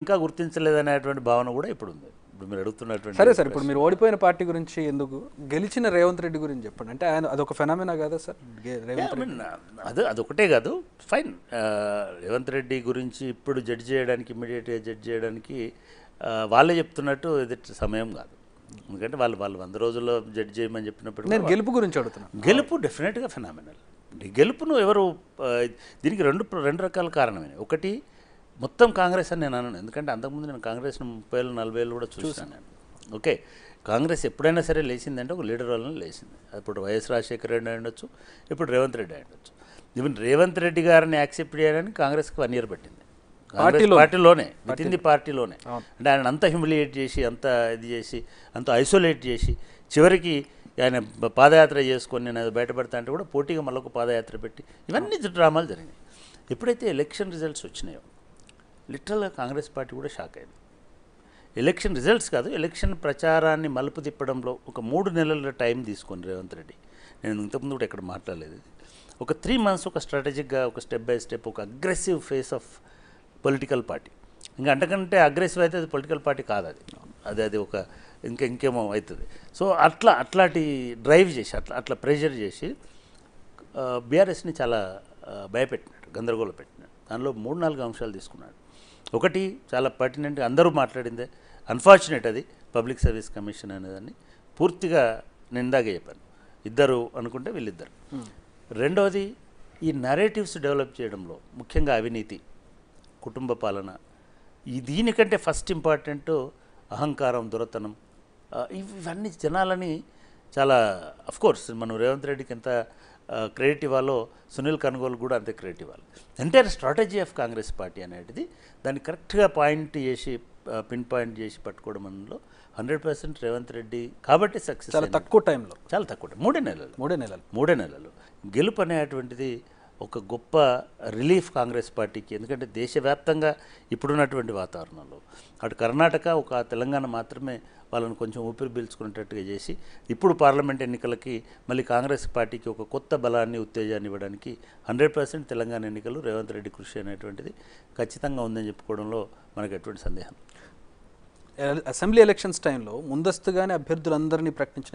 ఇంకా గుర్తించలేదనేటువంటి భావన కూడా ఇప్పుడు ఉంది. ఇప్పుడు మీరు అడుగుతున్నటువంటి సరే సార్, ఇప్పుడు మీరు ఓడిపోయిన పార్టీ గురించి ఎందుకు, గెలిచిన రేవంత్ రెడ్డి గురించి చెప్పండి. అంటే ఆయన అదొక ఫెనామినా కదా సార్ రేవంత్ రెడ్డి? అదొకటే కాదు, ఫైన్. రేవంత్ రెడ్డి గురించి ఇప్పుడు జడ్జ్ చేయడానికి, ఇమ్మీడియట్గా జడ్జ్ చేయడానికి వాళ్ళే చెప్తున్నట్టు ఇది సమయం కాదు. ఎందుకంటే వాళ్ళు 100 రోజుల్లో జడ్జ్ చేయమని చెప్పినప్పుడు నేను గెలుపు గురించి అడుగుతున్నాను. గెలుపు డెఫినెట్గా ఫెనామినల్. గెలుపును ఎవరు దీనికి రెండు రకాల కారణమే. ఒకటి, మొత్తం కాంగ్రెస్ అని నేను అన్నాను. ఎందుకంటే అంతకుముందు నేను కాంగ్రెస్ను 30 ఏళ్ళు 40 ఏళ్ళు కూడా చూశాను నేను. ఓకే, కాంగ్రెస్ ఎప్పుడైనా సరే లేచిందంటే ఒక లీడర్ వలన లేచింది. అప్పుడు వైఎస్ రాజశేఖర రెడ్డి అయి ఉండొచ్చు, ఇప్పుడు రేవంత్ రెడ్డి అయి ఉండొచ్చు. ఈవెన్ రేవంత్ రెడ్డి గారిని యాక్సెప్ట్ చేయడానికి కాంగ్రెస్కి 1 ఇయర్ పట్టింది. పార్టీలోనే, విత్ ఇన్ ది పార్టీలోనే. అంటే ఆయన అంత హ్యూమిలియేట్ చేసి, అంత ఇది చేసి, అంత ఐసోలేట్ చేసి, చివరికి ఆయన పాదయాత్ర చేసుకొని నేను అది బయటపడతా అంటే కూడా పోటీగా మళ్ళీ ఒక పాదయాత్ర పెట్టి ఇవన్నీ డ్రామాలు జరిగినాయి. ఎప్పుడైతే ఎలక్షన్ రిజల్ట్స్ వచ్చినాయో లిటరల్గా కాంగ్రెస్ పార్టీ కూడా షాక్ అయింది. ఎలక్షన్ రిజల్ట్స్ కాదు, ఎలక్షన్ ప్రచారాన్ని మలుపు తిప్పడంలో ఒక 3 నెలల టైం తీసుకొని రేవంత్ రెడ్డి, నేను ఇంతకుముందు కూడా ఎక్కడ మాట్లాడలేదు, ఒక 3 months ఒక స్ట్రాటజిక్గా, ఒక స్టెప్ బై స్టెప్, ఒక aggressive face of political party. ఇంకా అంతకంటే అగ్రెసివ్ అయితే అది పొలిటికల్ పార్టీ కాదు, అది ఒక ఇంకేమో అవుతుంది. సో అట్లాంటి డ్రైవ్ చేసి, అట్లా ప్రెషర్ చేసి బీఆర్ఎస్ని చాలా భయపెట్టినాడు, గందరగోళ పెట్టినాడు. దానిలో 3-4 అంశాలు తీసుకున్నాడు. ఒకటి, చాలా పర్టినెంట్గా అందరూ మాట్లాడిందే, అన్ఫార్చునేట్ అది పబ్లిక్ సర్వీస్ కమిషన్ అనేదాన్ని పూర్తిగా నేను ఇందాకే చెప్పాను, ఇద్దరు అనుకుంటే వీళ్ళిద్దరు. రెండవది, ఈ నరేటివ్స్ డెవలప్ చేయడంలో ముఖ్యంగా అవినీతి, కుటుంబ పాలన, దీనికంటే ఫస్ట్ ఇంపార్టెంట్ అహంకారం, దొరతనం, ఇవన్నీ జనాలని చాలా, అఫ్కోర్స్ మనం రేవంత్ రెడ్డికి ఎంత క్రెడిట్ ఇవ్వాలో సునీల్ కనుగోలు కూడా అంతే క్రెడిట్ ఇవ్వాలి. Entire strategy of Congress party అనేది దాన్ని కరెక్ట్గా పాయింట్ చేసి, పిన్ పాయింట్ చేసి పట్టుకోవడం అందులో 100% రేవంత్ రెడ్డి కాబట్టి సక్సెస్. చాలా తక్కువ టైంలో, చాలా తక్కువ టైం, 3 నెలలు గెలుపు అనేటువంటిది ఒక గొప్ప రిలీఫ్ కాంగ్రెస్ పార్టీకి. ఎందుకంటే దేశవ్యాప్తంగా ఇప్పుడున్నటువంటి వాతావరణంలో అటు కర్ణాటక, ఒక తెలంగాణ మాత్రమే వాళ్ళని కొంచెం ఊపిరి పీల్చుకునేటట్టుగా చేసి, ఇప్పుడు పార్లమెంట్ ఎన్నికలకి మళ్ళీ కాంగ్రెస్ పార్టీకి ఒక కొత్త బలాన్ని, ఉత్తేజాన్ని ఇవ్వడానికి 100% తెలంగాణ ఎన్నికలు రేవంత్ రెడ్డి కృషి అనేటువంటిది ఖచ్చితంగా ఉందని చెప్పుకోవడంలో మనకు ఎటువంటి సందేహం. అసెంబ్లీ ఎలక్షన్స్ టైంలో ముందస్తుగానే అభ్యర్థులందరినీ ప్రకటించిన